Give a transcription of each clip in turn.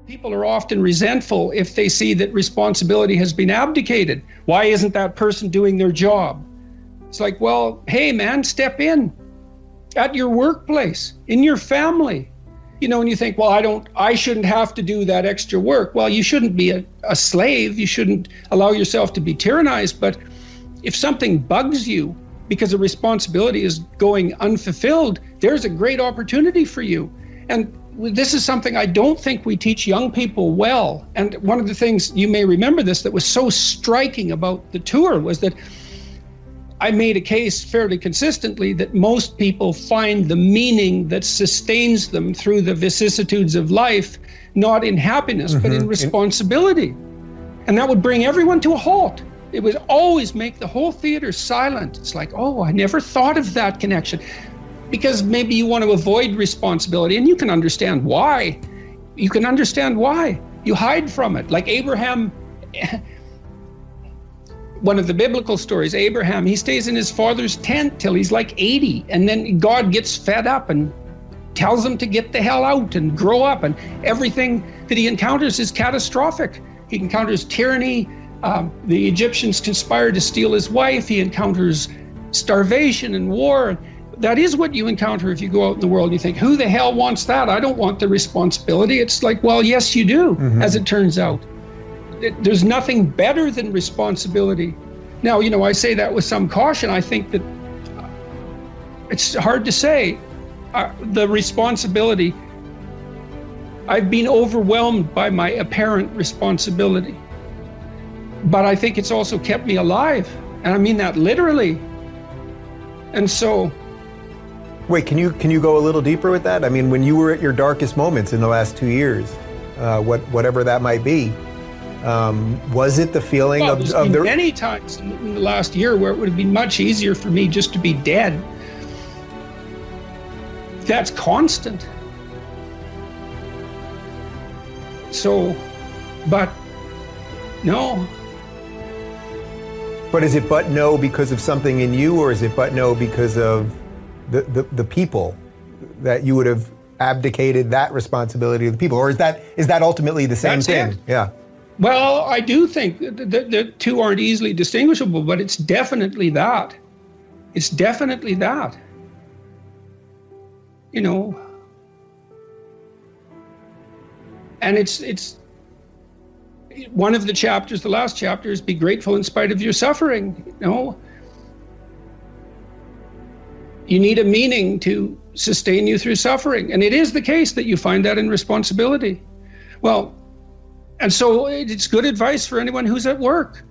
People are often resentful if they see that responsibility has been abdicated. Why isn't that person doing their job? It's like, well, hey man, step in at your workplace, in your family. You know, and you think, well, I shouldn't have to do that extra work. Well, you shouldn't be a slave. You shouldn't allow yourself to be tyrannized. But if something bugs you because a responsibility is going unfulfilled, there's a great opportunity for you. And this is something I don't think we teach young people well. And one of the things, you may remember this, that was so striking about the tour was that I made a case fairly consistently that most people find the meaning that sustains them through the vicissitudes of life, not in happiness, but in responsibility. And that would bring everyone to a halt. It would always make the whole theater silent. It's like, oh, I never thought of that connection. Because maybe you want to avoid responsibility, and you can understand why. You can understand why. You hide from it. Like Abraham, one of the biblical stories, Abraham, he stays in his father's tent till he's like 80, and then God gets fed up and tells him to get the hell out and grow up, and everything that he encounters is catastrophic. He encounters tyranny. The Egyptians conspire to steal his wife. He encounters starvation and war. That is what you encounter if you go out in the world and you think, who the hell wants that? I don't want the responsibility. It's like, well, yes, you do, as it turns out. There's nothing better than responsibility. Now, you know, I say that with some caution. I think that it's hard to say. The responsibility, I've been overwhelmed by my apparent responsibility. But I think it's also kept me alive. And I mean that literally. And so... Wait, can you go a little deeper with that? I mean, when you were at your darkest moments in the last 2 years, whatever that might be, was it the feeling of the... many times in the last year where it would have been much easier for me just to be dead. That's constant. So, but no. But is it but no because of something in you, or is it but no because of the people, that you would have abdicated that responsibility of the people? Or is that ultimately the same thing? It. Yeah. Well, I do think the two aren't easily distinguishable, but it's definitely that. It's definitely that. You know, and it's one of the chapters, the last chapter, is be grateful in spite of your suffering. You know, you need a meaning to sustain you through suffering. And it is the case that you find that in responsibility. Well, and so it's good advice for anyone who's at work.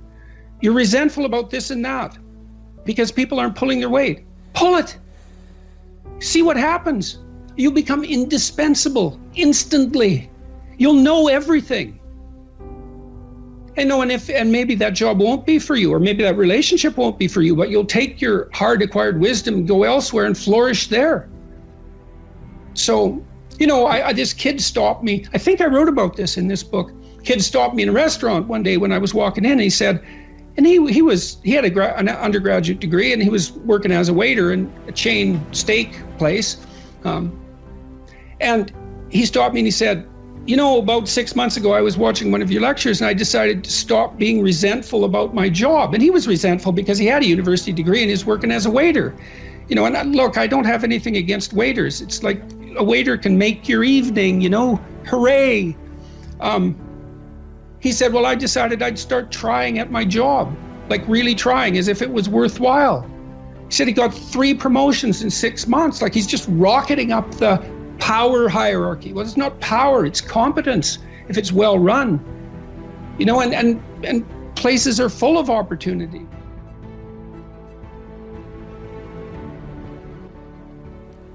You're resentful about this and that because people aren't pulling their weight. Pull it. See what happens. You'll become indispensable instantly. You'll know everything. And maybe that job won't be for you, or maybe that relationship won't be for you, but you'll take your hard-acquired wisdom and go elsewhere and flourish there. So, you know, this kid stopped me. I think I wrote about this in this book. Kid stopped me in a restaurant one day when I was walking in. He said, and he had an undergraduate degree, and he was working as a waiter in a chain steak place. And he stopped me and he said, you know, about 6 months ago, I was watching one of your lectures and I decided to stop being resentful about my job. And he was resentful because he had a university degree and he's working as a waiter. You know, and look, I don't have anything against waiters. It's like a waiter can make your evening, you know, hooray. He said, well, I decided I'd start trying at my job, like really trying as if it was worthwhile. He said he got 3 promotions in 6 months, like he's just rocketing up the power hierarchy. Well, it's not power, it's competence if it's well run. You know, and places are full of opportunity.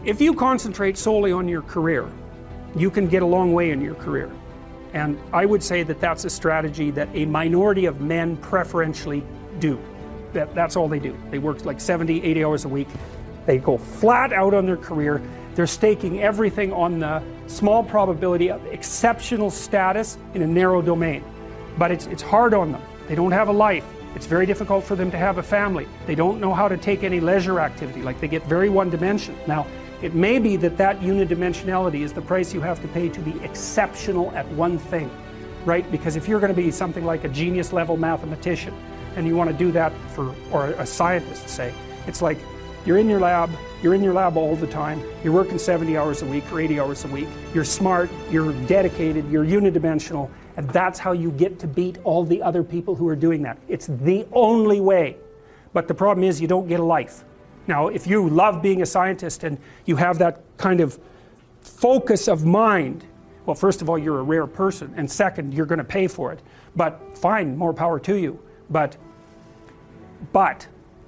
If you concentrate solely on your career, you can get a long way in your career. And I would say that that's a strategy that a minority of men preferentially do. That's all they do. They work like 70, 80 hours a week. They go flat out on their career. They're staking everything on the small probability of exceptional status in a narrow domain. But it's hard on them. They don't have a life. It's very difficult for them to have a family. They don't know how to take any leisure activity. Like, they get very one-dimensional. Now, It may be that that unidimensionality is the price you have to pay to be exceptional at one thing, right? Because if you're going to be something like a genius level mathematician and you want to do that or a scientist, say, it's like you're in your lab all the time, you're working 70 hours a week or 80 hours a week, you're smart, you're dedicated, you're unidimensional, and that's how you get to beat all the other people who are doing that. It's the only way. But the problem is you don't get a life. Now, if you love being a scientist and you have that kind of focus of mind, well, first of all, you're a rare person, and second, you're going to pay for it. But fine, more power to you. But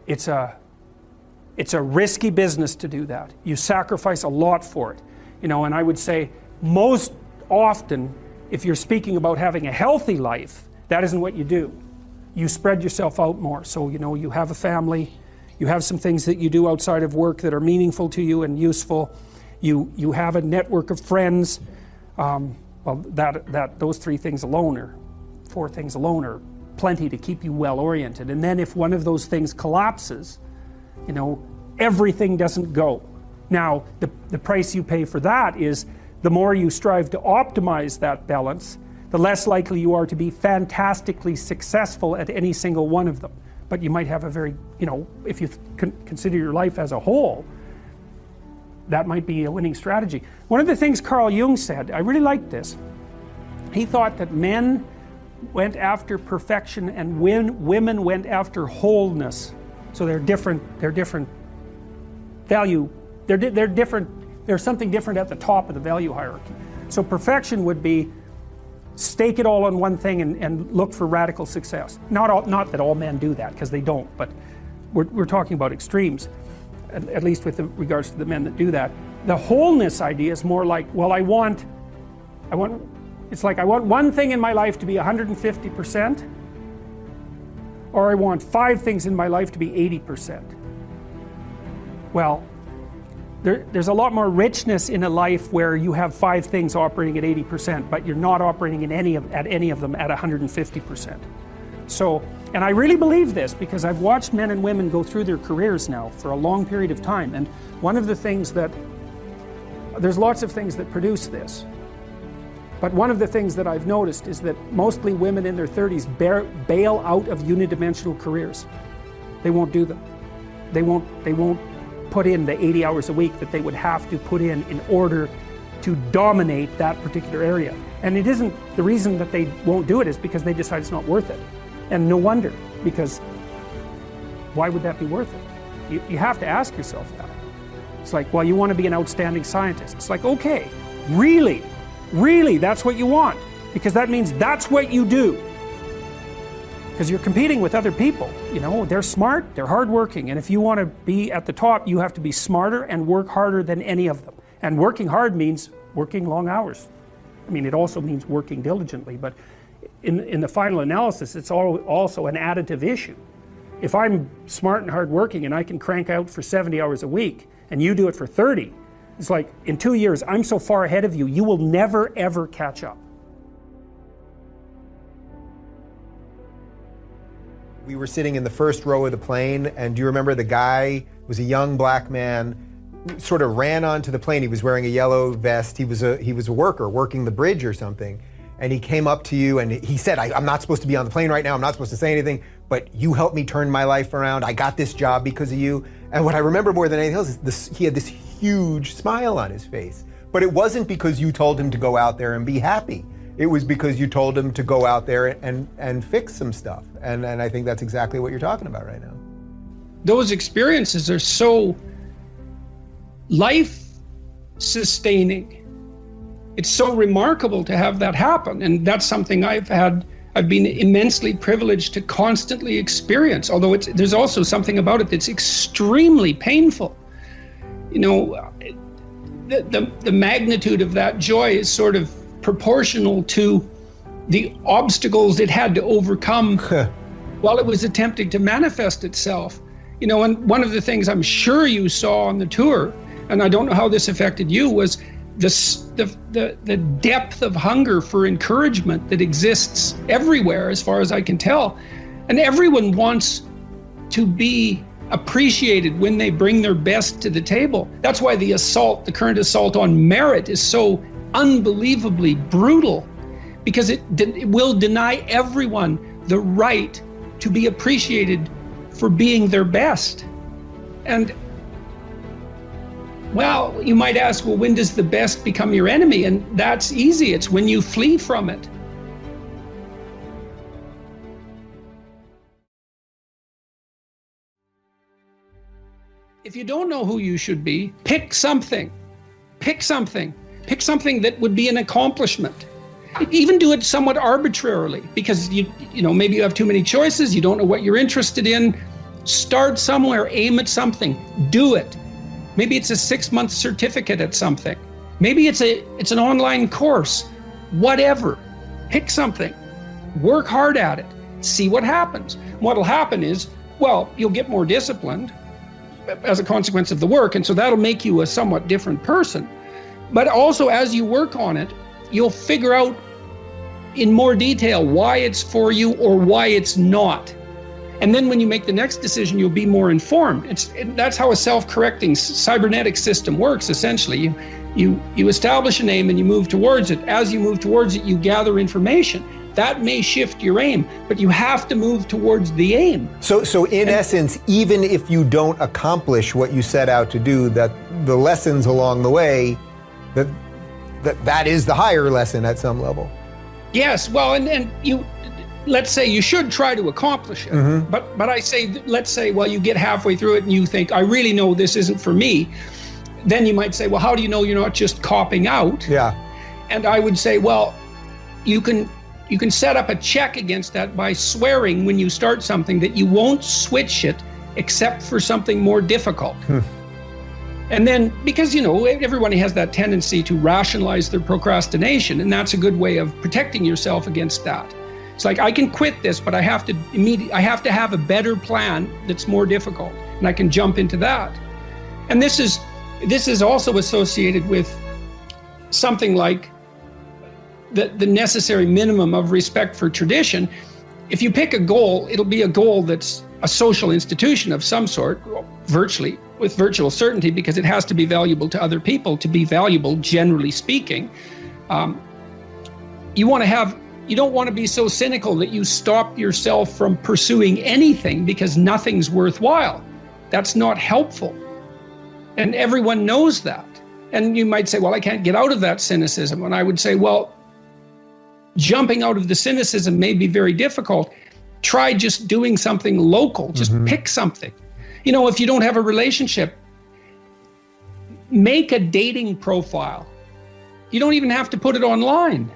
it's a risky business to do that. You sacrifice a lot for it. You know, and I would say most often, if you're speaking about having a healthy life, that isn't what you do. You spread yourself out more. So, you know, you have a family, you have some things that you do outside of work that are meaningful to you and useful. You have a network of friends. Well, those 3 things alone, or 4 things alone, are plenty to keep you well oriented. And then if one of those things collapses, you know, everything doesn't go. Now, the price you pay for that is the more you strive to optimize that balance, the less likely you are to be fantastically successful at any single one of them. But you might have a very, you know, if you consider your life as a whole, that might be a winning strategy. One of the things Carl Jung said, I really liked this. He thought that men went after perfection and women went after wholeness. So they're different value, they're different, there's something different at the top of the value hierarchy. So perfection would be stake it all on one thing and look for radical success. Not that all men do that, because they don't, but we're talking about extremes, at least with regards to the men that do that. The wholeness idea is more like, well, I want one thing in my life to be 150%, or I want 5 things in my life to be 80%. Well, there's a lot more richness in a life where you have 5 things operating at 80%, but you're not operating at any of them at 150%. So, and I really believe this because I've watched men and women go through their careers now for a long period of time, and one of the things there's lots of things that produce this, but one of the things that I've noticed is that mostly women in their 30s bail out of unidimensional careers. They won't do them. They won't put in the 80 hours a week that they would have to put in order to dominate that particular area. And it isn't, the reason that they won't do it is because they decide it's not worth it. And no wonder, because why would that be worth it? You have to ask yourself that. It's like, well, you want to be an outstanding scientist. It's like, okay, really, that's what you want? Because that means that's what you do. Because you're competing with other people, you know, they're smart, they're hardworking, and if you want to be at the top, you have to be smarter and work harder than any of them. And working hard means working long hours. I mean, it also means working diligently, but in the final analysis, it's also an additive issue. If I'm smart and hardworking and I can crank out for 70 hours a week, and you do it for 30, it's like, in 2 years, I'm so far ahead of you, you will never, ever catch up. We were sitting in the first row of the plane, and do you remember the guy was a young black man, sort of ran onto the plane. He was wearing a yellow vest. He was a worker working the bridge or something. And he came up to you and he said, I'm not supposed to be on the plane right now. I'm not supposed to say anything, but you helped me turn my life around. I got this job because of you. And what I remember more than anything else is he had this huge smile on his face. But it wasn't because you told him to go out there and be happy. It was because you told him to go out there and fix some stuff. And I think that's exactly what you're talking about right now. Those experiences are so life-sustaining. It's so remarkable to have that happen. And that's something I've been immensely privileged to constantly experience, although there's also something about it that's extremely painful. You know, the magnitude of that joy is sort of proportional to the obstacles it had to overcome while it was attempting to manifest itself. You know, and one of the things I'm sure you saw on the tour, and I don't know how this affected you, was the depth of hunger for encouragement that exists everywhere, as far as I can tell. And everyone wants to be appreciated when they bring their best to the table. That's why the current assault on merit is so unbelievably brutal, because it will deny everyone the right to be appreciated for being their best. And well, you might ask, well, when does the best become your enemy? And that's easy. It's when you flee from it. If you don't know who you should be, pick something. Pick something. Pick something that would be an accomplishment. Even do it somewhat arbitrarily, because you know, maybe you have too many choices, you don't know what you're interested in. Start somewhere, aim at something, do it. Maybe it's a 6-month certificate at something. Maybe it's an online course. Whatever. Pick something. Work hard at it. See what happens. What'll happen is, well, you'll get more disciplined as a consequence of the work, and so that'll make you a somewhat different person. But also, as you work on it, you'll figure out in more detail why it's for you or why it's not. And then when you make the next decision, you'll be more informed. That's how a self-correcting cybernetic system works, essentially. You establish an aim and you move towards it. As you move towards it, you gather information. That may shift your aim, but you have to move towards the aim. So in essence, even if you don't accomplish what you set out to do, that the lessons along the way, that is the higher lesson at some level. Yes, well, and you, let's say you should try to accomplish it, Mm-hmm. but I say, let's say, well, you get halfway through it and you think, I really know this isn't for me. Then you might say, well, how do you know you're not just copping out? Yeah. And I would say, well, you can set up a check against that by swearing when you start something that you won't switch it except for something more difficult. And then, because, you know, everybody has that tendency to rationalize their procrastination, and that's a good way of protecting yourself against that. It's like, I can quit this, but I have to have a better plan that's more difficult, and I can jump into that. And this is also associated with something like the necessary minimum of respect for tradition. If you pick a goal, it'll be a goal that's a social institution of some sort, virtually, with virtual certainty, because it has to be valuable to other people to be valuable, generally speaking. You don't want to be so cynical that you stop yourself from pursuing anything because nothing's worthwhile. That's not helpful. And everyone knows that. And you might say, well, I can't get out of that cynicism. And I would say, well, jumping out of the cynicism may be very difficult. Try just doing something local. Just pick something. You know, if you don't have a relationship, make a dating profile. You don't even have to put it online.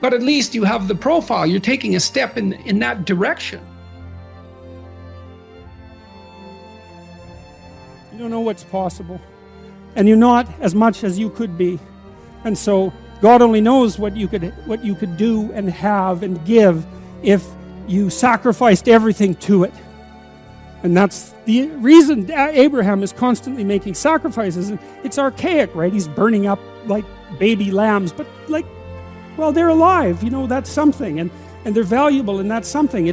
But at least you have the profile. You're taking a step in that direction. You don't know what's possible. And you're not as much as you could be. And so God only knows what you could do and have and give if you sacrificed everything to it. And that's the reason Abraham is constantly making sacrifices. And it's archaic, right? He's burning up like baby lambs, but like, well, they're alive, you know, that's something. And they're valuable, and that's something.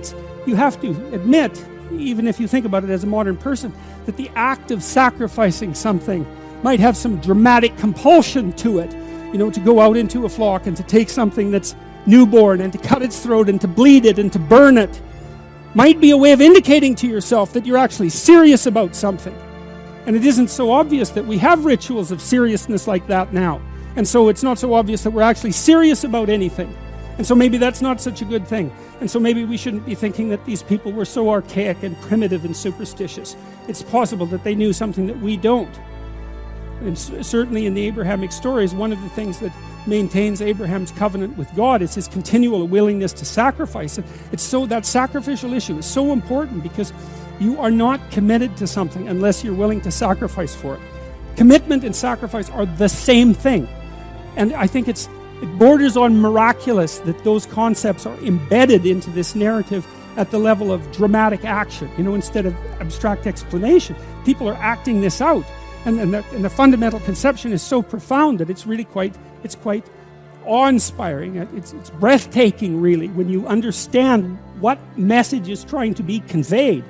You have to admit, even if you think about it as a modern person, that the act of sacrificing something might have some dramatic compulsion to it. You know, to go out into a flock and to take something that's newborn and to cut its throat and to bleed it and to burn it might be a way of indicating to yourself that you're actually serious about something. And it isn't so obvious that we have rituals of seriousness like that now. And so it's not so obvious that we're actually serious about anything. And so maybe that's not such a good thing. And so maybe we shouldn't be thinking that these people were so archaic and primitive and superstitious. It's possible that they knew something that we don't. And certainly in the Abrahamic stories, one of the things that maintains Abraham's covenant with God is his continual willingness to sacrifice. And it's so that sacrificial issue is so important, because you are not committed to something unless you're willing to sacrifice for it. Commitment and sacrifice are the same thing. And I think it borders on miraculous that those concepts are embedded into this narrative at the level of dramatic action, you know, instead of abstract explanation. People are acting this out. And the fundamental conception is so profound that it's really quite awe-inspiring. It's breathtaking, really, when you understand what message is trying to be conveyed.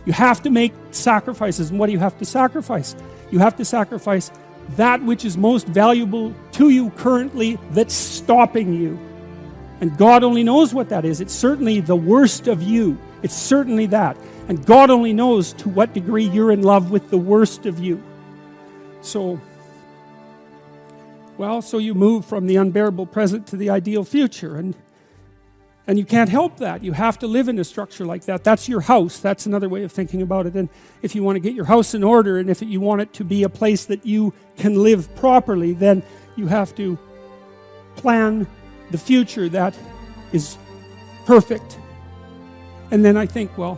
You have to make sacrifices. And what do you have to sacrifice? You have to sacrifice that which is most valuable to you currently that's stopping you. And God only knows what that is. It's certainly the worst of you. It's certainly that. And God only knows to what degree you're in love with the worst of you. So you move from the unbearable present to the ideal future. And you can't help that. You have to live in a structure like that. That's your house. That's another way of thinking about it. And if you want to get your house in order, and if you want it to be a place that you can live properly, then you have to plan the future that is perfect. And then I think, well,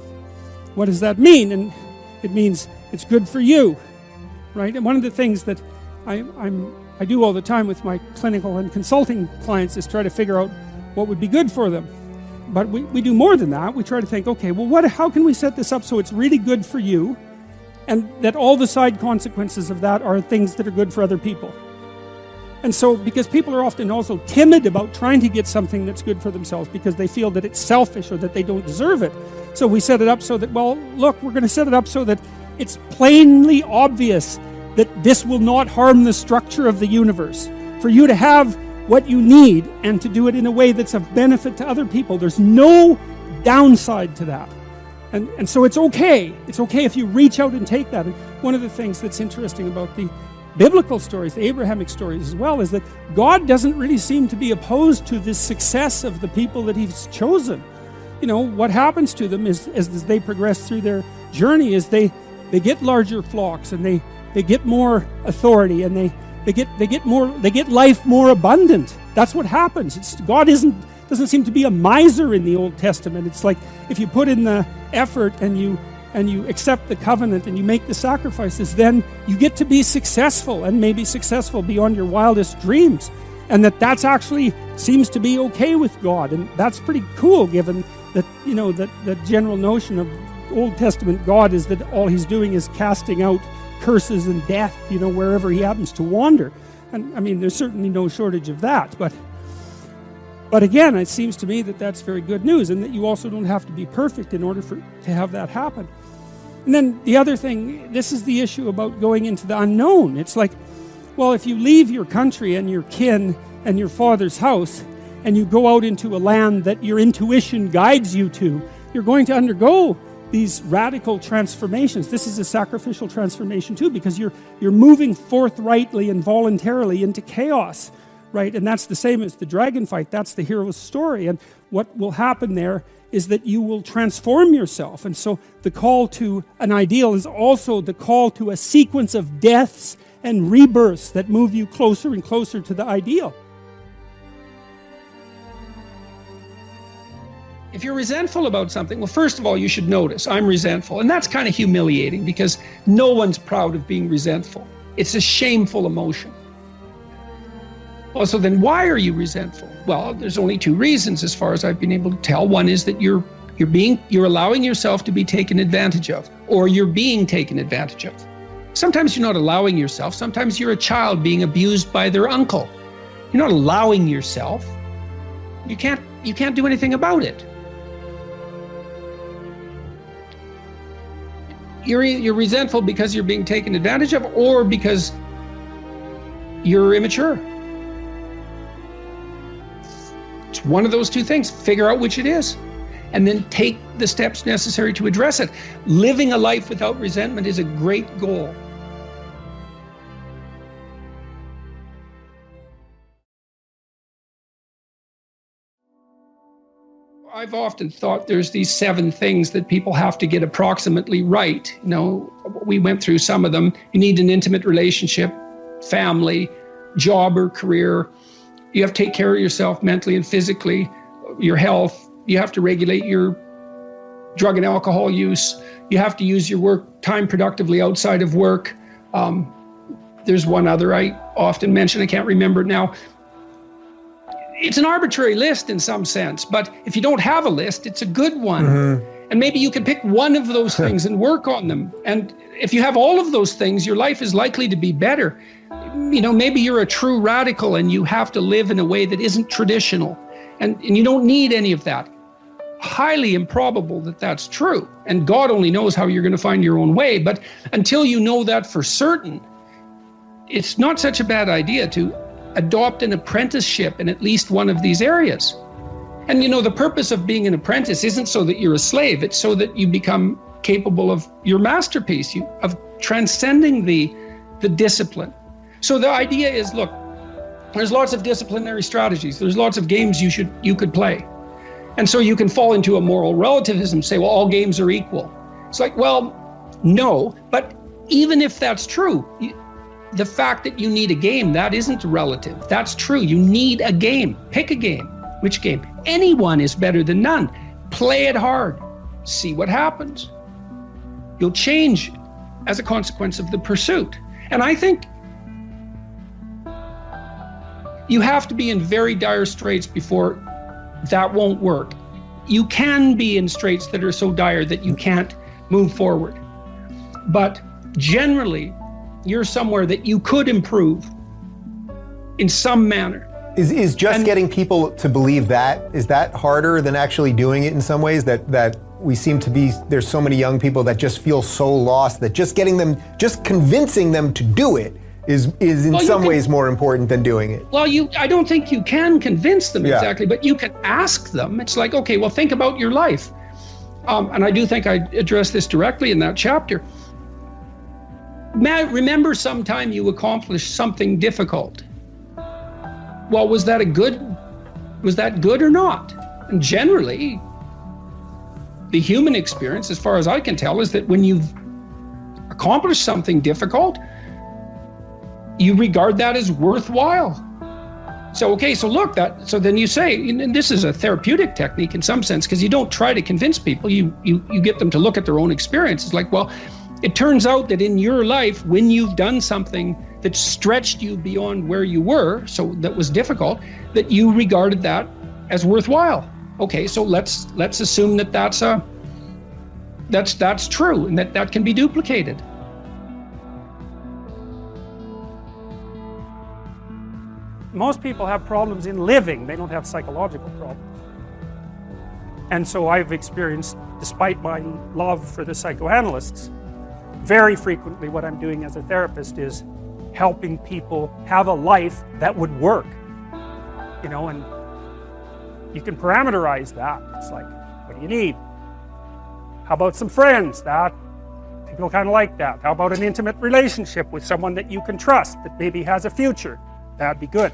what does that mean? And it means it's good for you, right? And one of the things that I do all the time with my clinical and consulting clients is try to figure out what would be good for them. But we do more than that. We try to think, okay, well, how can we set this up so it's really good for you, and that all the side consequences of that are things that are good for other people. And so, because people are often also timid about trying to get something that's good for themselves because they feel that it's selfish or that they don't deserve it. So we set it up so that, well, look, we're going to set it up so that it's plainly obvious that this will not harm the structure of the universe. For you to have what you need and to do it in a way that's of benefit to other people. There's no downside to that. And so it's okay. It's okay if you reach out and take that. And one of the things that's interesting about the biblical stories, the Abrahamic stories as well, is that God doesn't really seem to be opposed to the success of the people that He's chosen. You know, what happens to them is as they progress through their journey is they get larger flocks, and they get more authority, and they get life more abundant. That's what happens. God doesn't seem to be a miser in the Old Testament. It's like if you put in the effort and you accept the covenant and you make the sacrifices, then you get to be successful, and maybe successful beyond your wildest dreams. And that's actually seems to be okay with God. And that's pretty cool, given that, you know, that general notion of Old Testament God is that all He's doing is casting out curses and death, you know, wherever He happens to wander. And I mean, there's certainly no shortage of that, but again, it seems to me that that's very good news, and that you also don't have to be perfect in order to have that happen. And then the other thing, this is the issue about going into the unknown. It's like, well, if you leave your country and your kin and your father's house and you go out into a land that your intuition guides you to, you're going to undergo these radical transformations. This is a sacrificial transformation too, because you're moving forthrightly and voluntarily into chaos, right? And that's the same as the dragon fight. That's the hero's story. And what will happen there is that you will transform yourself. And so the call to an ideal is also the call to a sequence of deaths and rebirths that move you closer and closer to the ideal. If you're resentful about something, well, first of all, you should notice, I'm resentful. And that's kind of humiliating, because no one's proud of being resentful. It's a shameful emotion. Also, then why are you resentful? Well, there's only two reasons as far as I've been able to tell. One is that you're allowing yourself to be taken advantage of, or you're being taken advantage of. Sometimes you're not allowing yourself. Sometimes you're a child being abused by their uncle. You're not allowing yourself. You can't do anything about it. You're resentful because you're being taken advantage of, or because you're immature. It's one of those two things. Figure out which it is, and then take the steps necessary to address it. Living a life without resentment is a great goal. I've often thought there's these 7 things that people have to get approximately right. You know, we went through some of them. You need an intimate relationship, family, job or career. You have to take care of yourself mentally and physically, your health. You have to regulate your drug and alcohol use. You have to use your work time productively outside of work. There's one other I often mention, I can't remember it now. It's an arbitrary list in some sense, but if you don't have a list, it's a good one. Mm-hmm. And maybe you can pick one of those things and work on them. And if you have all of those things, your life is likely to be better. You know, maybe you're a true radical and you have to live in a way that isn't traditional, and you don't need any of that. highly improbable that that's true. And God only knows how you're going to find your own way. But until you know that for certain, it's not such a bad idea to adopt an apprenticeship in at least one of these areas. And you know, the purpose of being an apprentice isn't so that you're a slave, it's so that you become capable of your masterpiece, of transcending the discipline. So the idea is, look, there's lots of disciplinary strategies, there's lots of games you could play. And so you can fall into a moral relativism, say, well, all games are equal. It's like, well, no, but even if that's true, the fact that you need a game, that isn't relative. That's true. You need a game. Pick a game. Which game? Anyone is better than none. Play it hard. See what happens. You'll change as a consequence of the pursuit. And I think you have to be in very dire straits before that won't work. You can be in straits that are so dire that you can't move forward. But generally, you're somewhere that you could improve in some manner. Is just getting people to believe that, is that harder than actually doing it in some ways? That we seem to be, there's so many young people that just feel so lost that just convincing them to do it is in some ways more important than doing it. Well, I don't think you can convince them exactly, but you can ask them. It's like, okay, well, think about your life. And I do think I addressed this directly in that chapter. Remember sometime you accomplished something difficult. Well, was that good or not? And generally, the human experience, as far as I can tell, is that when you've accomplished something difficult, you regard that as worthwhile. So, okay, so look, so then you say, and this is a therapeutic technique in some sense, because you don't try to convince people, you get them to look at their own experience. It's like, well, it turns out that in your life, when you've done something that stretched you beyond where you were, so that was difficult, that you regarded that as worthwhile. Okay, so let's assume that that's true and that can be duplicated. Most people have problems in living, they don't have psychological problems. And so I've experienced, despite my love for the psychoanalysts, very frequently what I'm doing as a therapist is helping people have a life that would work. You know, and you can parameterize that. It's like, what do you need? How about some friends? That people kind of like that. How about an intimate relationship with someone that you can trust, that maybe has a future? That'd be good.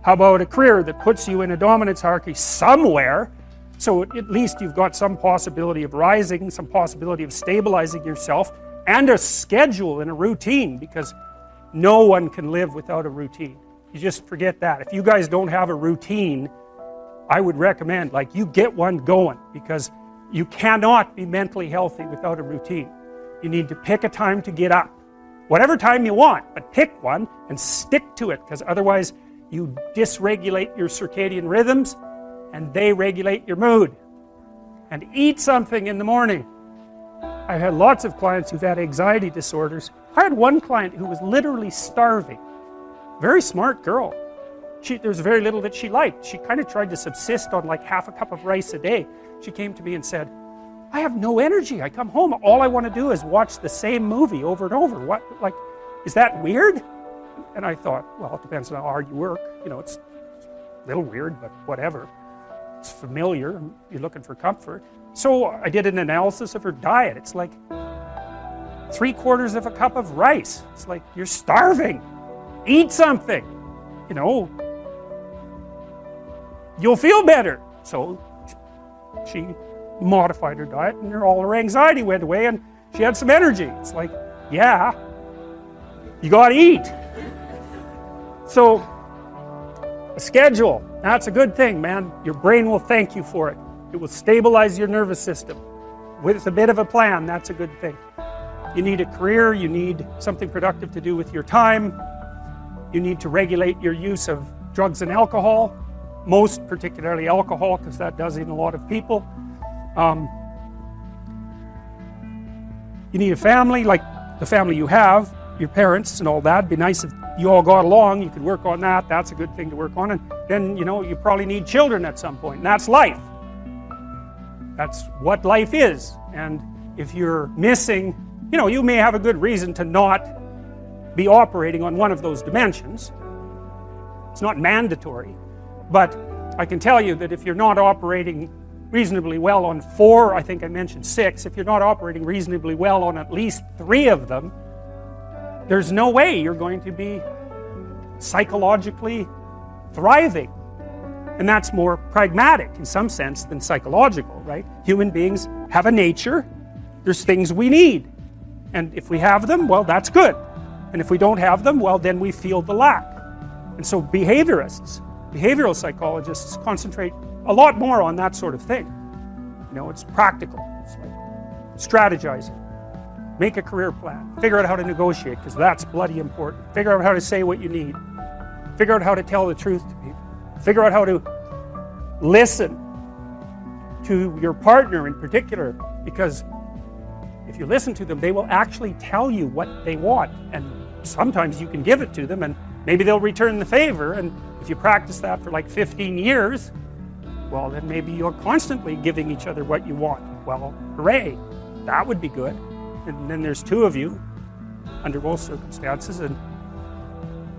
How about a career that puts you in a dominance hierarchy somewhere, so at least you've got some possibility of rising, some possibility of stabilizing yourself, and a schedule and a routine, because no one can live without a routine. You just forget that. If you guys don't have a routine, I would recommend, like, you get one going, because you cannot be mentally healthy without a routine. You need to pick a time to get up. Whatever time you want, but pick one and stick to it, because otherwise you dysregulate your circadian rhythms and they regulate your mood. And eat something in the morning. I've had lots of clients who've had anxiety disorders. I had one client who was literally starving. Very smart girl. There was very little that she liked. She kind of tried to subsist on like half a cup of rice a day. She came to me and said, I have no energy. I come home, all I want to do is watch the same movie over and over. What, like, is that weird? And I thought, well, it depends on how hard you work. You know, it's a little weird, but whatever. It's familiar, you're looking for comfort. So I did an analysis of her diet. It's like 3/4 of a cup of rice. It's like, you're starving. Eat something. You know, you'll feel better. So she modified her diet and all her anxiety went away and she had some energy. It's like, yeah, you gotta eat. So a schedule, that's a good thing, man. Your brain will thank you for it. It will stabilize your nervous system. With a bit of a plan, that's a good thing. You need a career, you need something productive to do with your time. You need to regulate your use of drugs and alcohol, most particularly alcohol, because that does in a lot of people. You need a family, like the family you have, your parents and all that. It'd be nice if you all got along, you could work on that. That's a good thing to work on. And then, you know, you probably need children at some point, and that's life. That's what life is. And if you're missing, you may have a good reason to not be operating on one of those dimensions. It's not mandatory, but I can tell you that if you're not operating reasonably well on 4, I think I mentioned 6, if you're not operating reasonably well on at least 3 of them, there's no way you're going to be psychologically thriving. And that's more pragmatic in some sense than psychological, right? Human beings have a nature, there's things we need. And if we have them, well, that's good. And if we don't have them, well, then we feel the lack. And so behavioral psychologists concentrate a lot more on that sort of thing. It's practical. It's like strategizing. Make a career plan. Figure out how to negotiate, because that's bloody important. Figure out how to say what you need. Figure out how to tell the truth to people. Figure out how to listen to your partner in particular, because if you listen to them, they will actually tell you what they want, and sometimes you can give it to them and maybe they'll return the favor. And if you practice that for like 15 years, well, then maybe you're constantly giving each other what you want. Well, hooray, that would be good. And then there's 2 of you under both circumstances, and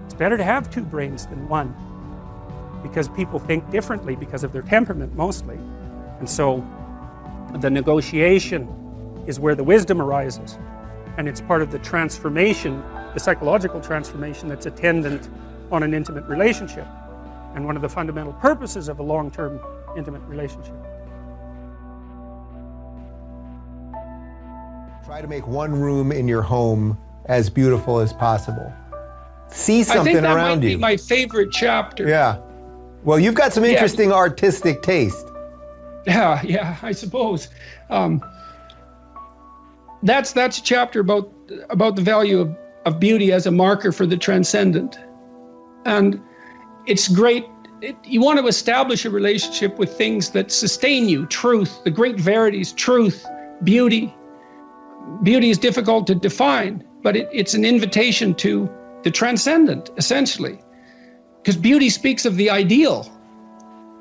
it's better to have 2 brains than 1, because people think differently because of their temperament mostly. And so the negotiation is where the wisdom arises, and it's part of the transformation, the psychological transformation that's attendant on an intimate relationship, and one of the fundamental purposes of a long-term intimate relationship. Try to make one room in your home as beautiful as possible. See something around you. I think that might be my favorite chapter. Yeah. Well, you've got some interesting artistic taste. Yeah, I suppose. That's a chapter about the value of beauty as a marker for the transcendent. And it's great. You want to establish a relationship with things that sustain you. Truth, the great verities, truth, beauty. Beauty is difficult to define, but it's an invitation to the transcendent, essentially. Because beauty speaks of the ideal,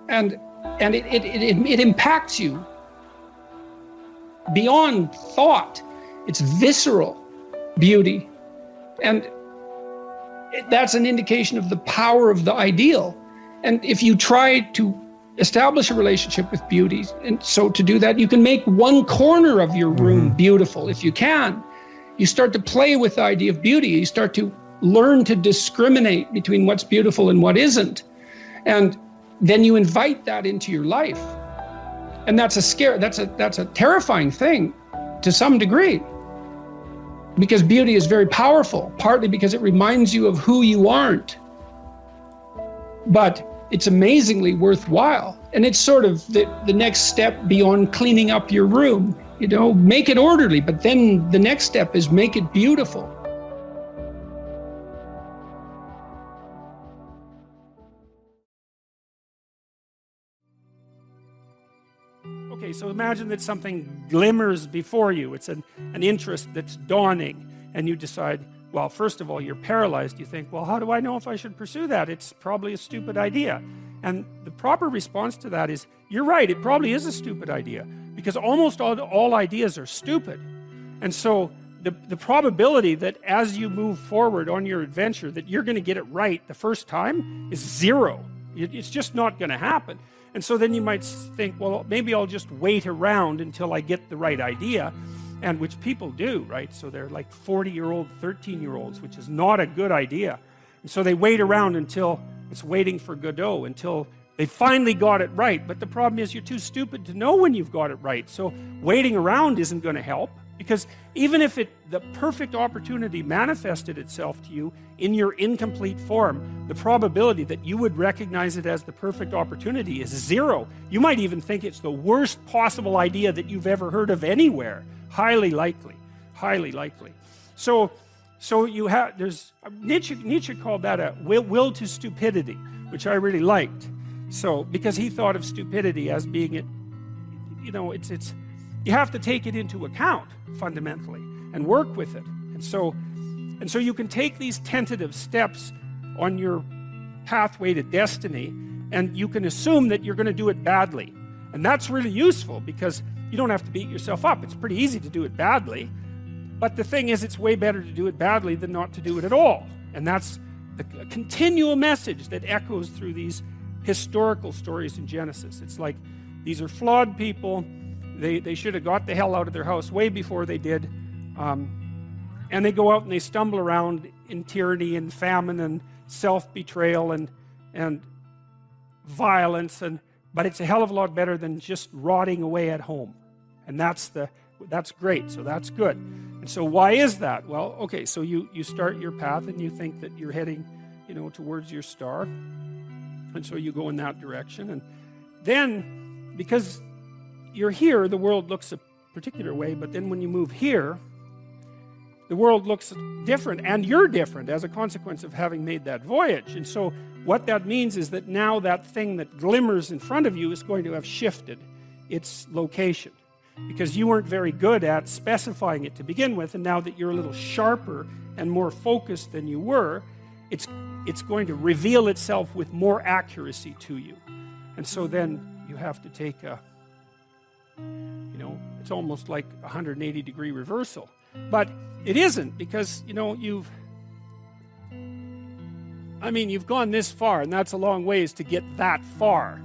and it impacts you beyond thought. It's visceral beauty, and that's an indication of the power of the ideal. And if you try to establish a relationship with beauty, and so to do that, you can make one corner of your room beautiful. If you can, you start to play with the idea of beauty. You start to learn to discriminate between what's beautiful and what isn't, and then you invite that into your life. And that's a terrifying thing to some degree, because beauty is very powerful, partly because it reminds you of who you aren't, but it's amazingly worthwhile. And it's sort of the next step beyond cleaning up your room. Make it orderly, but then the next step is make it beautiful. Okay, so imagine that something glimmers before you. It's an interest that's dawning, and you decide, well, first of all, you're paralyzed. You think, well, how do I know if I should pursue that? It's probably a stupid idea. And the proper response to that is, you're right, it probably is a stupid idea, because almost all ideas are stupid. And so the probability that as you move forward on your adventure that you're going to get it right the first time is 0. It's just not going to happen. And so then you might think, well, maybe I'll just wait around until I get the right idea, and which people do, right? So they're like 40-year-old, 13-year-olds, which is not a good idea. And so they wait around until it's waiting for Godot, until they finally got it right. But the problem is you're too stupid to know when you've got it right. So waiting around isn't going to help, because even if the perfect opportunity manifested itself to you in your incomplete form, the probability that you would recognize it as the perfect opportunity is 0. You might even think it's the worst possible idea that you've ever heard of anywhere. Highly likely, highly likely. So you have, Nietzsche called that a will to stupidity, which I really liked. So, because he thought of stupidity as being it's you have to take it into account fundamentally and work with it. And so you can take these tentative steps on your pathway to destiny, and you can assume that you're going to do it badly. And that's really useful because you don't have to beat yourself up. It's pretty easy to do it badly. But the thing is, it's way better to do it badly than not to do it at all. And that's the continual message that echoes through these historical stories in Genesis. It's like, these are flawed people. They should have got the hell out of their house way before they did. And they go out and they stumble around in tyranny and famine and self-betrayal and violence. But it's a hell of a lot better than just rotting away at home. And that's great, so that's good. And so why is that? Well, okay, so you start your path and you think that you're heading, towards your star. And so you go in that direction. And then, because you're here, the world looks a particular way, but then when you move here, the world looks different, and you're different as a consequence of having made that voyage. And so what that means is that now that thing that glimmers in front of you is going to have shifted its location, because you weren't very good at specifying it to begin with, and now that you're a little sharper and more focused than you were, it's going to reveal itself with more accuracy to you. And so then you have to take it's almost like a 180-degree reversal. But it isn't, because, you've gone this far, and that's a long ways to get that far.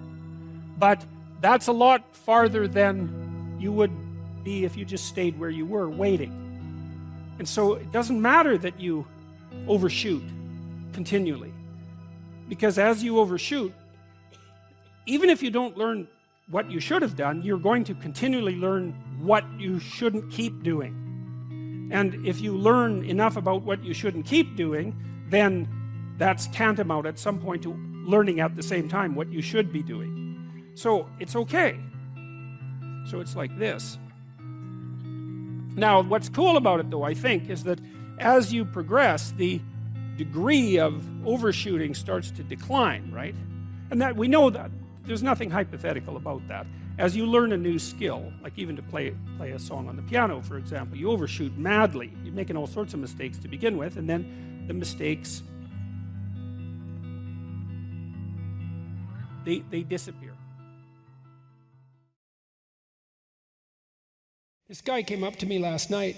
But that's a lot farther than you would be if you just stayed where you were, waiting. And so it doesn't matter that you overshoot continually. Because as you overshoot, even if you don't learn what you should have done, you're going to continually learn what you shouldn't keep doing. And if you learn enough about what you shouldn't keep doing, then that's tantamount at some point to learning at the same time what you should be doing. So it's okay. So it's like this. Now, what's cool about it, though, I think, is that as you progress, the degree of overshooting starts to decline, right? And that we know that. There's nothing hypothetical about that. As you learn a new skill, like even to play a song on the piano, for example, you overshoot madly. You're making all sorts of mistakes to begin with, and then the mistakes, they disappear. This guy came up to me last night.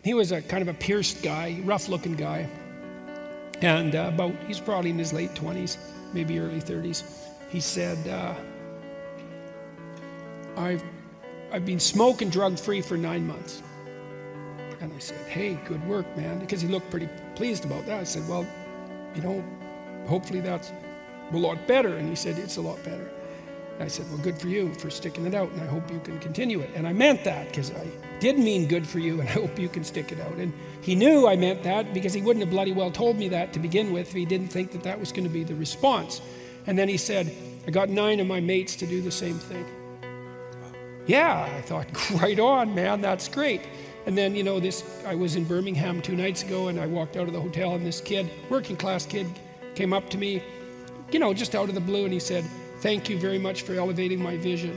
He was a kind of a pierced guy, rough-looking guy. And he's probably in his late 20s, maybe early 30s. He said, I've been smoking drug-free for 9 months. And I said, hey, good work, man, because he looked pretty pleased about that. I said, well, hopefully that's a lot better. And he said, it's a lot better. And I said, well, good for you for sticking it out, and I hope you can continue it. And I meant that, because I did mean good for you, and I hope you can stick it out. And he knew I meant that, because he wouldn't have bloody well told me that to begin with if he didn't think that that was going to be the response. And then he said, I got 9 of my mates to do the same thing. Yeah, I thought, right on, man, that's great. And then, I was in Birmingham 2 nights ago, and I walked out of the hotel, and this kid, working class kid, came up to me, just out of the blue, and he said, thank you very much for elevating my vision.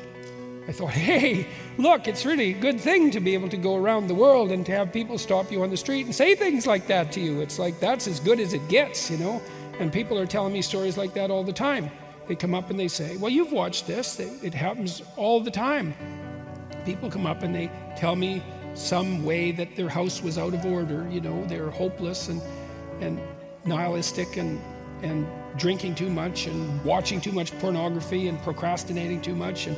I thought, hey, look, it's really a good thing to be able to go around the world and to have people stop you on the street and say things like that to you. It's like, that's as good as it gets, And people are telling me stories like that all the time. They come up and they say, well, you've watched this. It happens all the time. People come up and they tell me some way that their house was out of order. They're hopeless and nihilistic and drinking too much and watching too much pornography and procrastinating too much and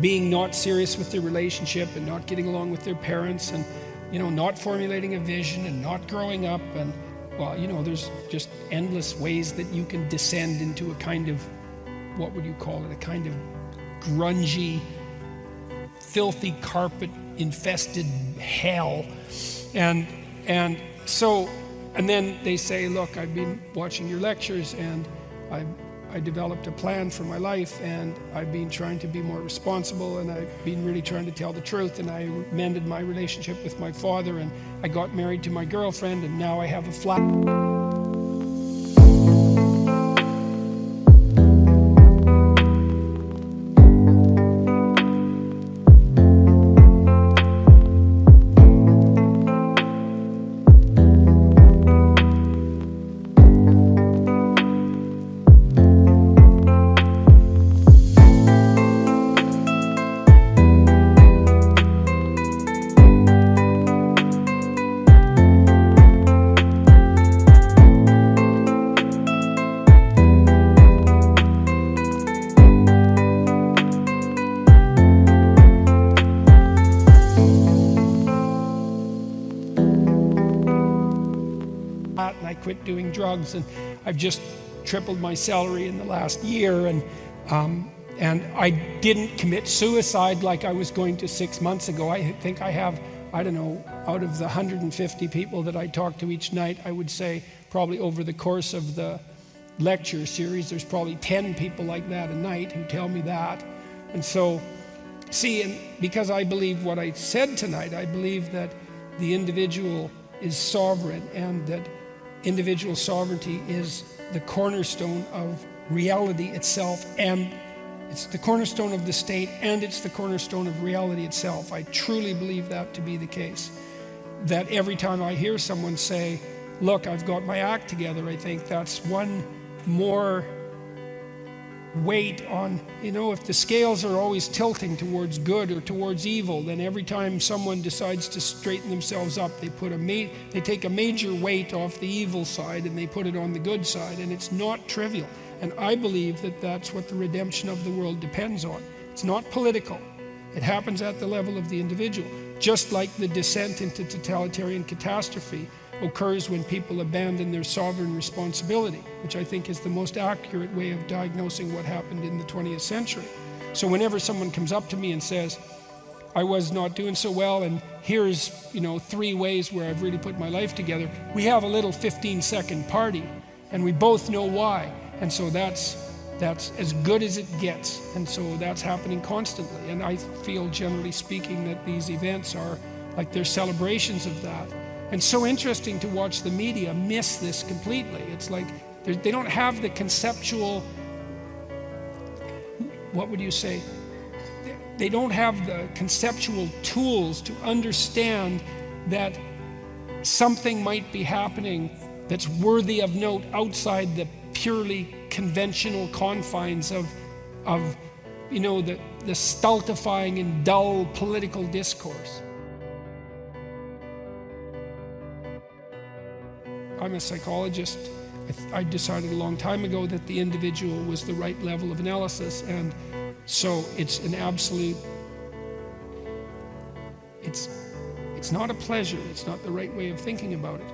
being not serious with their relationship and not getting along with their parents and, not formulating a vision and not growing up. And, well, there's just endless ways that you can descend into a kind of, what would you call it, a kind of grungy, filthy carpet-infested hell. And then they say, look, I've been watching your lectures, and I developed a plan for my life, and I've been trying to be more responsible, and I've been really trying to tell the truth, and I mended my relationship with my father, and I got married to my girlfriend, and now I have a flat. that, and I quit doing drugs, and I've just tripled my salary in the last year, and I didn't commit suicide like I was going to 6 months ago. I think I have, I don't know, out of the 150 people that I talk to each night, I would say probably over the course of the lecture series, there's probably 10 people like that a night who tell me that. And so, see, and because I believe what I said tonight, I believe that the individual is sovereign, and that individual sovereignty is the cornerstone of reality itself, and it's the cornerstone of the state, and it's the cornerstone of reality itself. I truly believe that to be the case. That every time I hear someone say, look, I've got my act together, I think that's one more weight on, if the scales are always tilting towards good or towards evil, then every time someone decides to straighten themselves up, they take a major weight off the evil side and they put it on the good side, and it's not trivial. And I believe that that's what the redemption of the world depends on. It's not political. It happens at the level of the individual. Just like the descent into totalitarian catastrophe occurs when people abandon their sovereign responsibility, which I think is the most accurate way of diagnosing what happened in the 20th century. So whenever someone comes up to me and says, I was not doing so well, and here's 3 ways where I've really put my life together, we have a little 15-second party, and we both know why. And so that's as good as it gets. And so that's happening constantly. And I feel, generally speaking, that these events are like they're celebrations of that. And so interesting to watch the media miss this completely. It's like they don't have the conceptual, what would you say? They don't have the conceptual tools to understand that something might be happening that's worthy of note outside the purely conventional confines of the stultifying and dull political discourse. I'm a psychologist. I decided a long time ago that the individual was the right level of analysis, and so it's an absolute, it's not a pleasure, it's not the right way of thinking about it.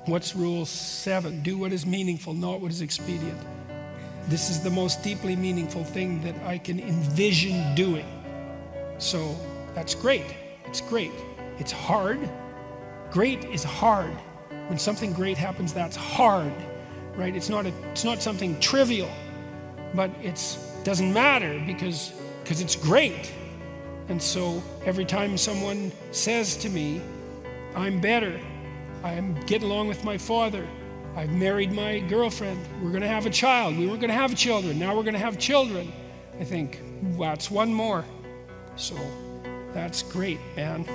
What's rule 7? Do what is meaningful, not what is expedient. This is the most deeply meaningful thing that I can envision doing. So that's great. It's great. It's hard. Great is hard. When something great happens, that's hard, right? It's not something trivial, but it doesn't matter because it's great. And so every time someone says to me, I'm better, I'm getting along with my father, I've married my girlfriend, we're going to have a child, we weren't going to have children, now we're going to have children, I think, that's one more. So that's great, man.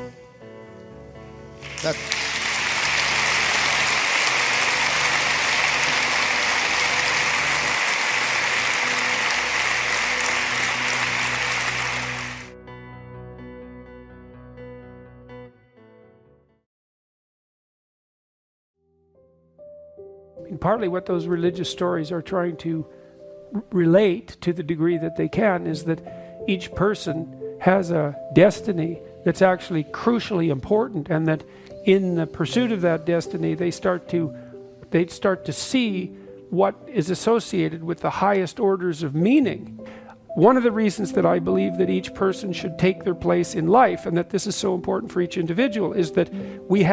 Partly what those religious stories are trying to relate, to the degree that they can, is that each person has a destiny that's actually crucially important, and that in the pursuit of that destiny they start to see what is associated with the highest orders of meaning. One of the reasons that I believe that each person should take their place in life, and that this is so important for each individual, is that we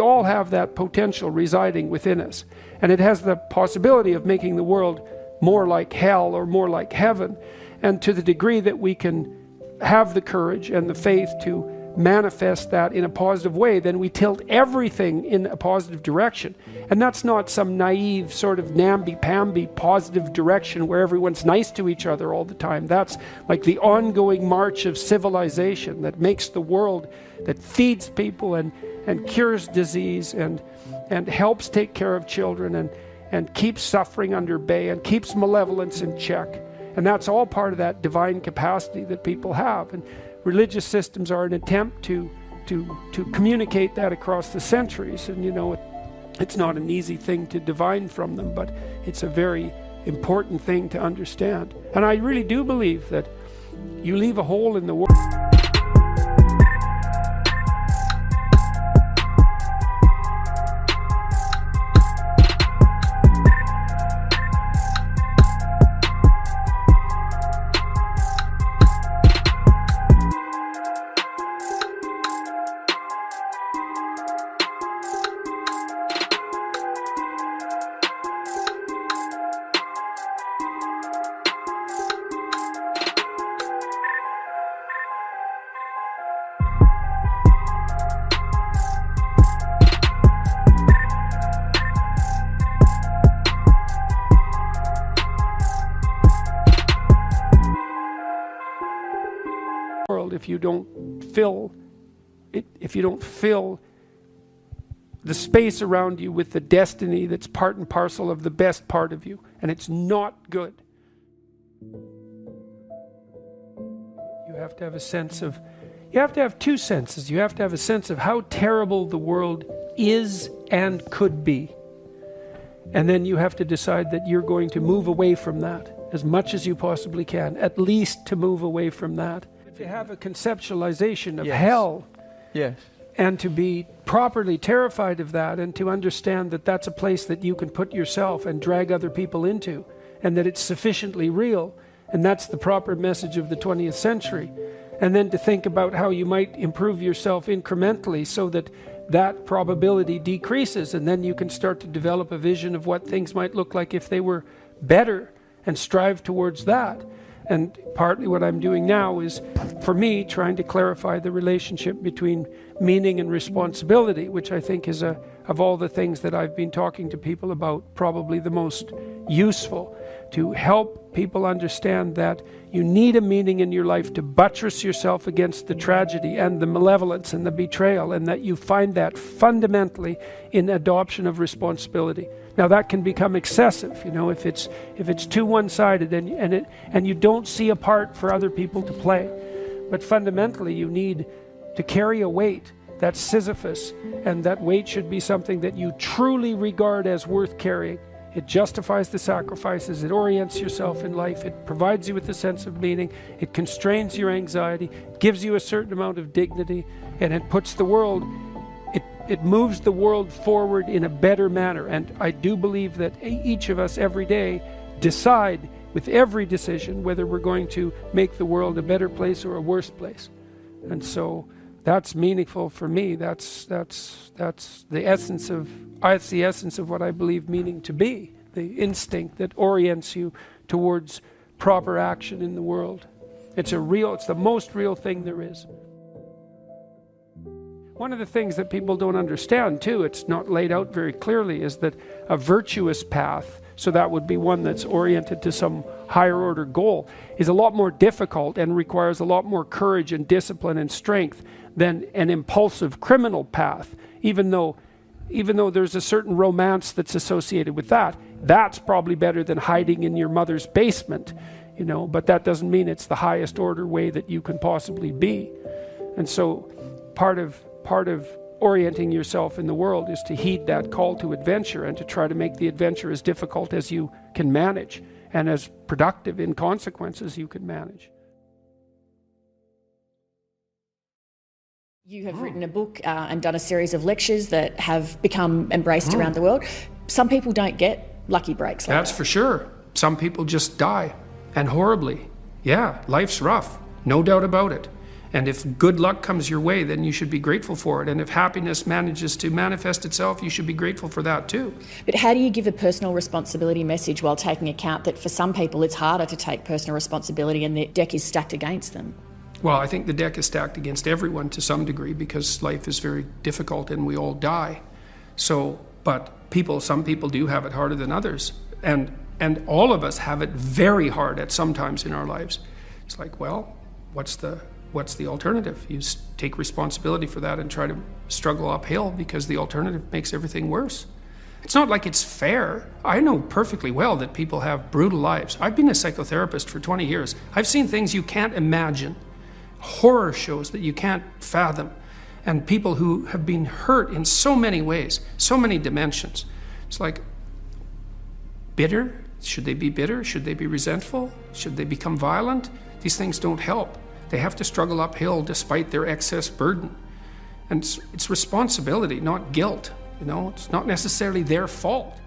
all have that potential residing within us. And it has the possibility of making the world more like hell or more like heaven. And to the degree that we can have the courage and the faith to manifest that in a positive way, then we tilt everything in a positive direction. And that's not some naive sort of namby-pamby positive direction where everyone's nice to each other all the time. That's like the ongoing march of civilization that makes the world, that feeds people and cures disease and helps take care of children and keeps suffering under bay and keeps malevolence in check. And that's all part of that divine capacity that people have. And religious systems are an attempt to communicate that across the centuries. And it's not an easy thing to divine from them, but it's a very important thing to understand. And I really do believe that you leave a hole in the world. if you don't fill the space around you with the destiny that's part and parcel of the best part of you, and it's not good. You have to have a sense of, you have to have two senses. You have to have a sense of how terrible the world is and could be. And then you have to decide that you're going to move away from that as much as you possibly can, at least to move away from that. To have a conceptualization of hell. Yes. And to be properly terrified of that, and to understand that that's a place that you can put yourself and drag other people into, and that it's sufficiently real, and that's the proper message of the 20th century. And then to think about how you might improve yourself incrementally so that that probability decreases, and then you can start to develop a vision of what things might look like if they were better, and strive towards that. And partly what I'm doing now is, for me, trying to clarify the relationship between meaning and responsibility, which I think is, of all the things that I've been talking to people about, probably the most useful, to help people understand that you need a meaning in your life to buttress yourself against the tragedy and the malevolence and the betrayal, and that you find that fundamentally in adoption of responsibility. Now that can become excessive, if it's too one-sided and you don't see a part for other people to play. But fundamentally you need to carry a weight that's Sisyphus, and that weight should be something that you truly regard as worth carrying. It justifies the sacrifices, it orients yourself in life, it provides you with a sense of meaning, it constrains your anxiety, gives you a certain amount of dignity, and it puts the world, it moves the world forward in a better manner. And I do believe that each of us every day decide with every decision whether we're going to make the world a better place or a worse place. And so that's meaningful for me. That's the essence of what I believe meaning to be, the instinct that orients you towards proper action in the world. It's the most real thing there is. One of the things that people don't understand too, it's not laid out very clearly, is that a virtuous path, so that would be one that's oriented to some higher order goal, is a lot more difficult and requires a lot more courage and discipline and strength than an impulsive criminal path. Even though there's a certain romance that's associated with that, that's probably better than hiding in your mother's basement, but that doesn't mean it's the highest order way that you can possibly be. And so part of orienting yourself in the world is to heed that call to adventure, and to try to make the adventure as difficult as you can manage, and as productive in consequence as you can manage. You have written a book and done a series of lectures that have become embraced around the world. Some people don't get lucky breaks like That's that. for sure. Some people just die, and horribly. Yeah, life's rough, no doubt about it. And if good luck comes your way, then you should be grateful for it. And if happiness manages to manifest itself, you should be grateful for that too. But how do you give a personal responsibility message while taking account that for some people it's harder to take personal responsibility and the deck is stacked against them? Well, I think the deck is stacked against everyone to some degree, because life is very difficult and we all die. But some people do have it harder than others. And all of us have it very hard at some times in our lives. It's like, well, what's the alternative? You take responsibility for that and try to struggle uphill, because the alternative makes everything worse. It's not like it's fair. I know perfectly well that people have brutal lives. I've been a psychotherapist for 20 years. I've seen things you can't imagine, horror shows that you can't fathom, and people who have been hurt in so many ways, so many dimensions. It's like, bitter? Should they be bitter? Should they be resentful? Should they become violent? These things don't help. They have to struggle uphill despite their excess burden. And it's responsibility, not guilt. It's not necessarily their fault.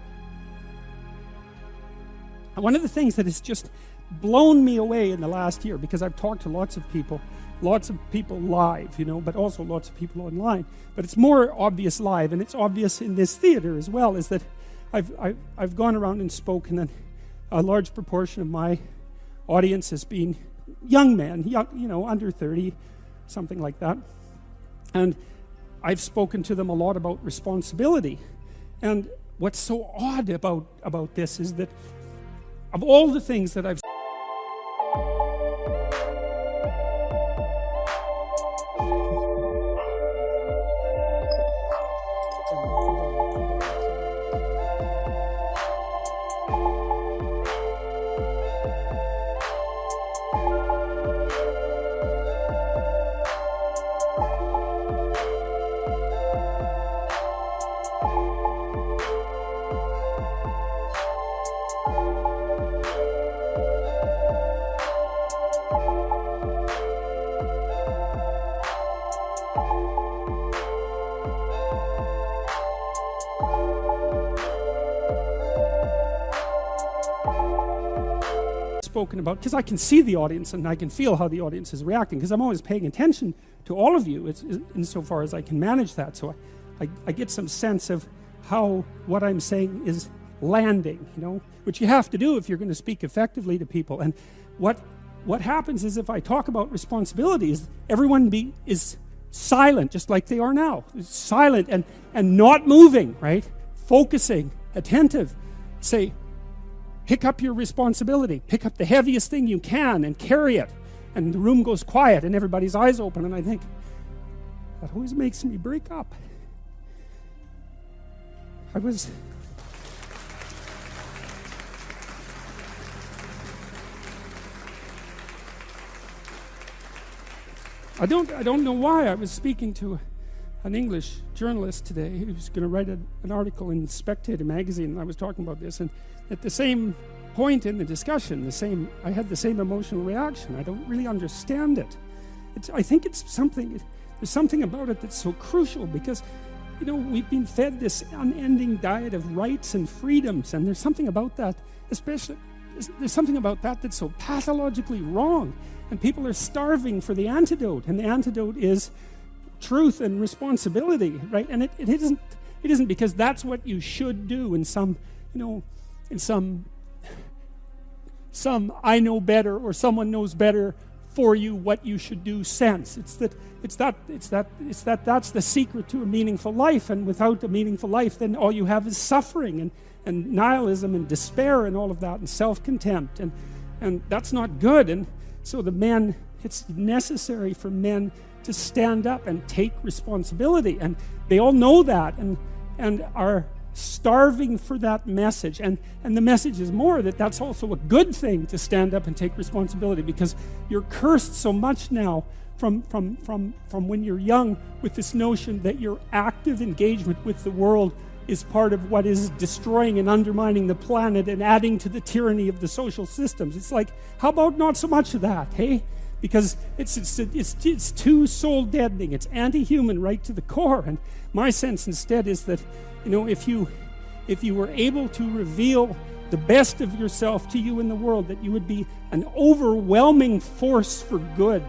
One of the things that has just blown me away in the last year, because I've talked to lots of people live, but also lots of people online. But it's more obvious live, and it's obvious in this theater as well, is that I've gone around and spoken, and a large proportion of my audience has been young men, under 30, something like that. And I've spoken to them a lot about responsibility. And what's so odd about this is that of all the things that I've Spoken about, because I can see the audience and I can feel how the audience is reacting, because I'm always paying attention to all of you insofar as I can manage that. So I get some sense of how what I'm saying is landing, which you have to do if you're going to speak effectively to people. And what happens is, if I talk about responsibilities, everyone is silent, just like they are now. Silent and not moving, right? Focusing, attentive. Say, pick up your responsibility. Pick up the heaviest thing you can and carry it. And the room goes quiet and everybody's eyes open, and I think, that always makes me break up. I don't know why. I was speaking to an English journalist today who was going to write an article in Spectator magazine, and I was talking about this, and at the same point in the discussion, I had the same emotional reaction. I don't really understand it. I think there's something about it that's so crucial, because we've been fed this unending diet of rights and freedoms, and there's something about that, there's something about that that's so pathologically wrong, and people are starving for the antidote, and the antidote is truth and responsibility, right? And it isn't because that's what you should do in some I know better, or someone knows better for you what you should do sense. It's that's the secret to a meaningful life, and without a meaningful life, then all you have is suffering and nihilism and despair and all of that, and self-contempt, and that's not good. And so it's necessary for men to stand up and take responsibility, and they all know that and are starving for that message, and the message is more that that's also a good thing, to stand up and take responsibility, because you're cursed so much now from when you're young with this notion that your active engagement with the world is part of what is destroying and undermining the planet and adding to the tyranny of the social systems. It's like, how about not so much of that, hey? Because it's too soul deadening. It's anti-human right to the core. And my sense instead is that, if you were able to reveal the best of yourself to you in the world, that you would be an overwhelming force for good,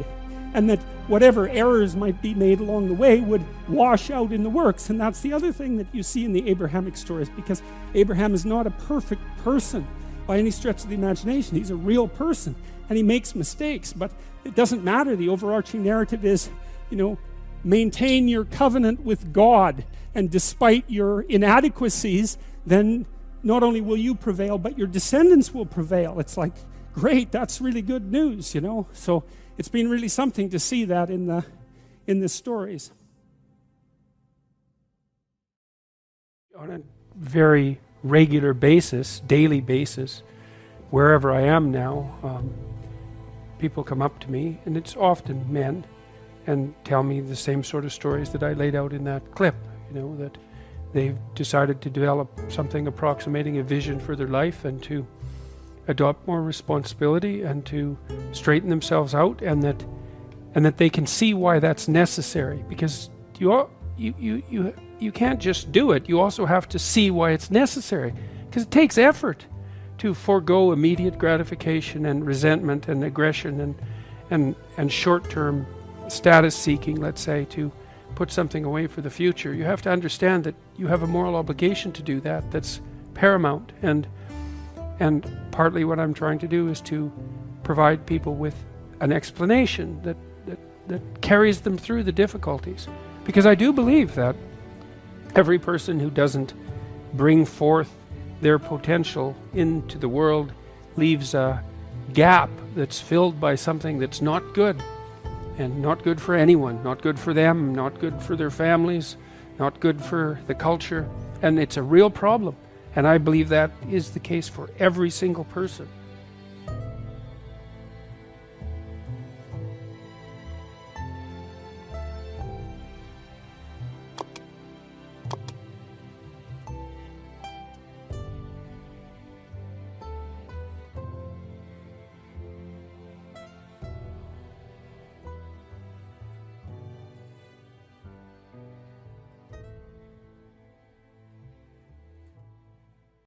and that whatever errors might be made along the way would wash out in the works. And that's the other thing that you see in the Abrahamic stories, because Abraham is not a perfect person by any stretch of the imagination. He's a real person, and he makes mistakes, but it doesn't matter. The overarching narrative is, maintain your covenant with God, and despite your inadequacies, then not only will you prevail, but your descendants will prevail. It's like, great, that's really good news, So it's been really something to see that in the stories. On a very regular basis, daily basis, wherever I am now, people come up to me, and it's often men, and tell me the same sort of stories that I laid out in that clip, that they've decided to develop something approximating a vision for their life, and to adopt more responsibility, and to straighten themselves out, and that they can see why that's necessary, because you can't just do it. You also have to see why it's necessary, because it takes effort to forego immediate gratification and resentment and aggression and short-term status seeking, let's say, to put something away for the future. You have to understand that you have a moral obligation to do that. That's paramount. And partly what I'm trying to do is to provide people with an explanation that carries them through the difficulties. Because I do believe that every person who doesn't bring forth their potential into the world leaves a gap that's filled by something that's not good, and not good for anyone, not good for them, not good for their families, not good for the culture, and it's a real problem. And I believe that is the case for every single person.